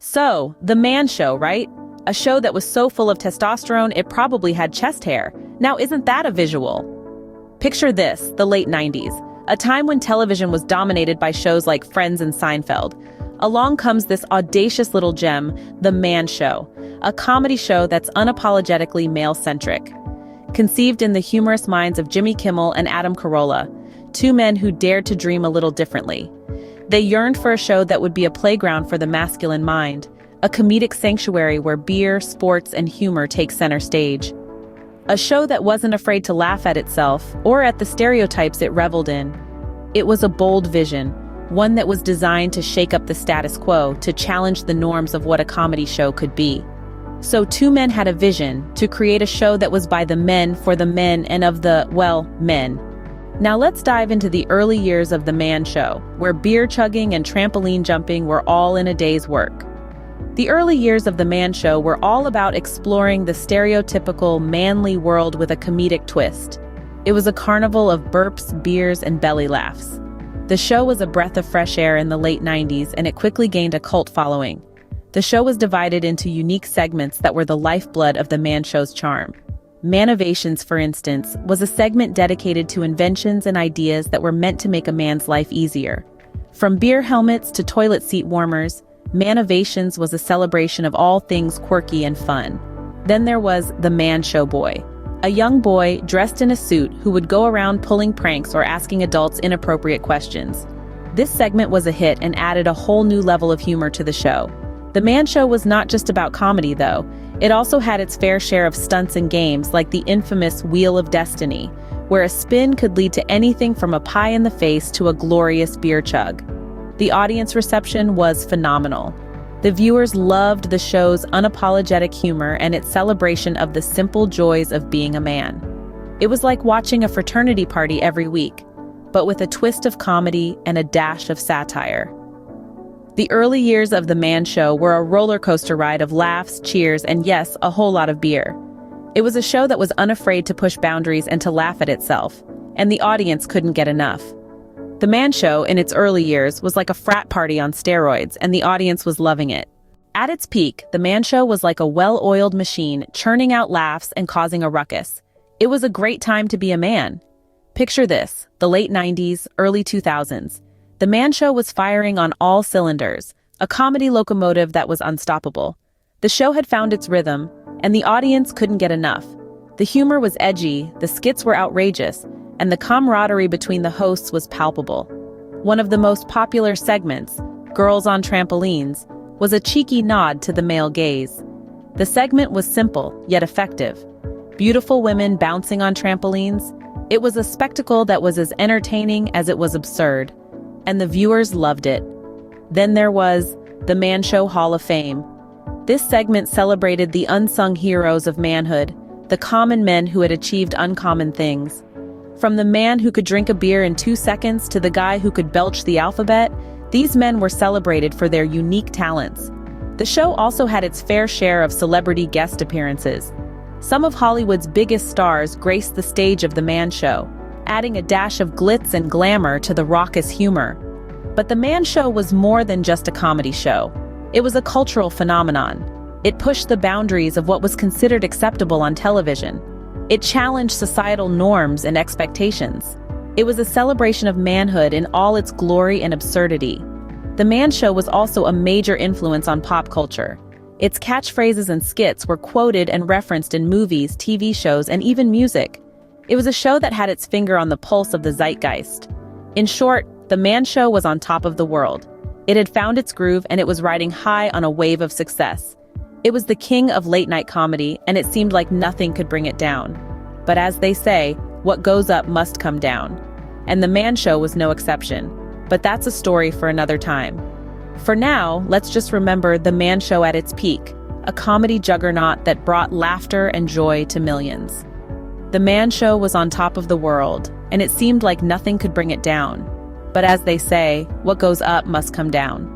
So, The Man Show, right? A show that was so full of testosterone it probably had chest hair. Now, isn't that a visual? Picture this, the late 90s, a time when television was dominated by shows like Friends and Seinfeld. Along comes this audacious little gem, The Man Show, a comedy show that's unapologetically male-centric. Conceived in the humorous minds of Jimmy Kimmel and Adam Carolla, two men who dared to dream a little differently. They yearned for a show that would be a playground for the masculine mind, a comedic sanctuary where beer, sports, and humor take center stage. A show that wasn't afraid to laugh at itself or at the stereotypes it reveled in. It was a bold vision, one that was designed to shake up the status quo, to challenge the norms of what a comedy show could be. So two men had a vision to create a show that was by the men, for the men, and of the, well, men. Now let's dive into the early years of The Man Show, where beer chugging and trampoline jumping were all in a day's work. The early years of The Man Show were all about exploring the stereotypical manly world with a comedic twist. It was a carnival of burps, beers, and belly laughs. The show was a breath of fresh air in the late 90s, and it quickly gained a cult following. The show was divided into unique segments that were the lifeblood of The Man Show's charm. Manovations, for instance, was a segment dedicated to inventions and ideas that were meant to make a man's life easier. From beer helmets to toilet seat warmers, Manovations was a celebration of all things quirky and fun. Then there was The Man Show Boy, a young boy dressed in a suit who would go around pulling pranks or asking adults inappropriate questions. This segment was a hit and added a whole new level of humor to the show. The Man Show was not just about comedy, though. It also had its fair share of stunts and games like the infamous Wheel of Destiny, where a spin could lead to anything from a pie in the face to a glorious beer chug. The audience reception was phenomenal. The viewers loved the show's unapologetic humor and its celebration of the simple joys of being a man. It was like watching a fraternity party every week, but with a twist of comedy and a dash of satire. The early years of The Man Show were a roller coaster ride of laughs, cheers, and yes, a whole lot of beer. It was a show that was unafraid to push boundaries and to laugh at itself, and the audience couldn't get enough. The Man Show, in its early years, was like a frat party on steroids, and the audience was loving it. At its peak, The Man Show was like a well-oiled machine, churning out laughs and causing a ruckus. It was a great time to be a man. Picture this, the late 90s, early 2000s. The Man Show was firing on all cylinders, a comedy locomotive that was unstoppable. The show had found its rhythm, and the audience couldn't get enough. The humor was edgy, the skits were outrageous, and the camaraderie between the hosts was palpable. One of the most popular segments, Girls on Trampolines, was a cheeky nod to the male gaze. The segment was simple, yet effective. Beautiful women bouncing on trampolines. It was a spectacle that was as entertaining as it was absurd. And the viewers loved it. Then there was The Man Show Hall of Fame. This segment celebrated the unsung heroes of manhood, the common men who had achieved uncommon things. From the man who could drink a beer in 2 seconds to the guy who could belch the alphabet, these men were celebrated for their unique talents. The show also had its fair share of celebrity guest appearances. Some of Hollywood's biggest stars graced the stage of The Man Show, adding a dash of glitz and glamour to the raucous humor. But The Man Show was more than just a comedy show. It was a cultural phenomenon. It pushed the boundaries of what was considered acceptable on television. It challenged societal norms and expectations. It was a celebration of manhood in all its glory and absurdity. The Man Show was also a major influence on pop culture. Its catchphrases and skits were quoted and referenced in movies, TV shows, and even music. It was a show that had its finger on the pulse of the zeitgeist. In short, The Man Show was on top of the world. It had found its groove and it was riding high on a wave of success. It was the king of late-night comedy, and it seemed like nothing could bring it down. But as they say, what goes up must come down. And The Man Show was no exception. But that's a story for another time. For now, let's just remember The Man Show at its peak, a comedy juggernaut that brought laughter and joy to millions. The Man Show was on top of the world, and it seemed like nothing could bring it down. But as they say, what goes up must come down.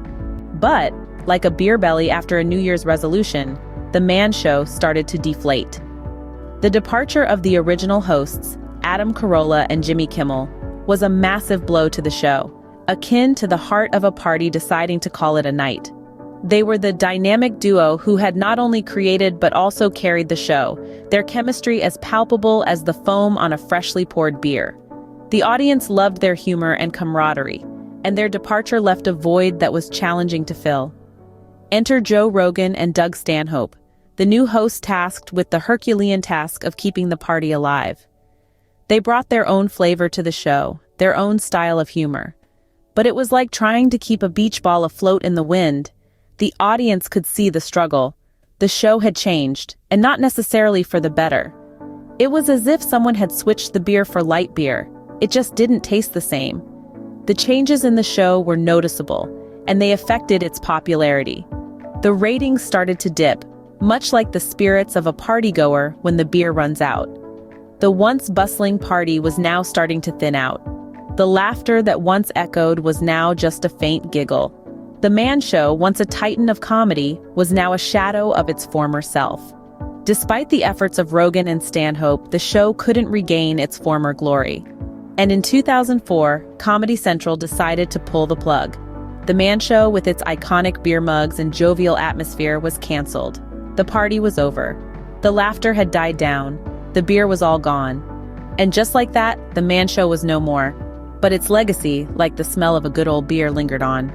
But, like a beer belly after a New Year's resolution, The Man Show started to deflate. The departure of the original hosts, Adam Carolla and Jimmy Kimmel, was a massive blow to the show, akin to the heart of a party deciding to call it a night. They were the dynamic duo who had not only created but also carried the show, their chemistry as palpable as the foam on a freshly poured beer. The audience loved their humor and camaraderie, and their departure left a void that was challenging to fill. Enter Joe Rogan and Doug Stanhope, the new hosts tasked with the Herculean task of keeping the party alive. They brought their own flavor to the show, their own style of humor. But it was like trying to keep a beach ball afloat in the wind. The audience could see the struggle. The show had changed, and not necessarily for the better. It was as if someone had switched the beer for light beer. It just didn't taste the same. The changes in the show were noticeable, and they affected its popularity. The ratings started to dip, much like the spirits of a partygoer when the beer runs out. The once bustling party was now starting to thin out. The laughter that once echoed was now just a faint giggle. The Man Show, once a titan of comedy, was now a shadow of its former self. Despite the efforts of Rogan and Stanhope, the show couldn't regain its former glory. And in 2004, Comedy Central decided to pull the plug. The Man Show, with its iconic beer mugs and jovial atmosphere, was canceled. The party was over. The laughter had died down. The beer was all gone. And just like that, the Man Show was no more. But its legacy, like the smell of a good old beer, lingered on.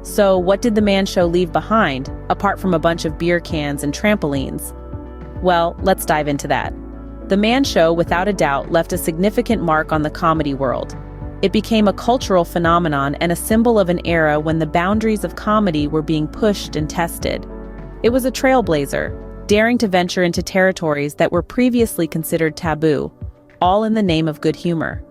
So what did the Man Show leave behind, apart from a bunch of beer cans and trampolines? Well, let's dive into that. The Man Show, without a doubt, left a significant mark on the comedy world. It became a cultural phenomenon and a symbol of an era when the boundaries of comedy were being pushed and tested. It was a trailblazer, daring to venture into territories that were previously considered taboo, all in the name of good humor.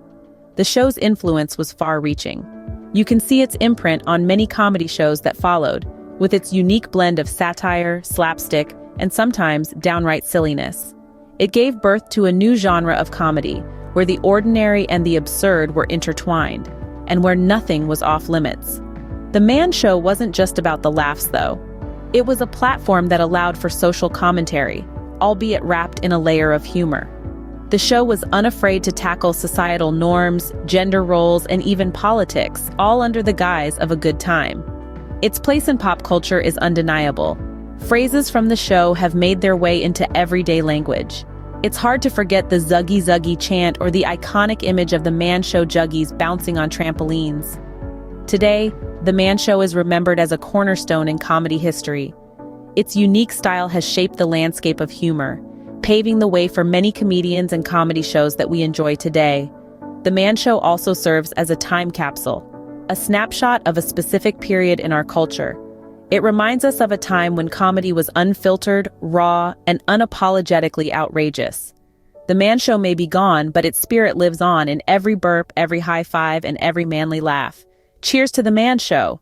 The show's influence was far-reaching. You can see its imprint on many comedy shows that followed, with its unique blend of satire, slapstick, and sometimes downright silliness. It gave birth to a new genre of comedy, where the ordinary and the absurd were intertwined, and where nothing was off-limits. The Man Show wasn't just about the laughs, though. It was a platform that allowed for social commentary, albeit wrapped in a layer of humor. The show was unafraid to tackle societal norms, gender roles, and even politics, all under the guise of a good time. Its place in pop culture is undeniable. Phrases from the show have made their way into everyday language. It's hard to forget the Zuggy Zuggy chant or the iconic image of the Man Show juggies bouncing on trampolines. Today, the Man Show is remembered as a cornerstone in comedy history. Its unique style has shaped the landscape of humor, paving the way for many comedians and comedy shows that we enjoy today. The Man Show also serves as a time capsule, a snapshot of a specific period in our culture. It reminds us of a time when comedy was unfiltered, raw, and unapologetically outrageous. The Man Show may be gone, but its spirit lives on in every burp, every high five, and every manly laugh. Cheers to the Man Show!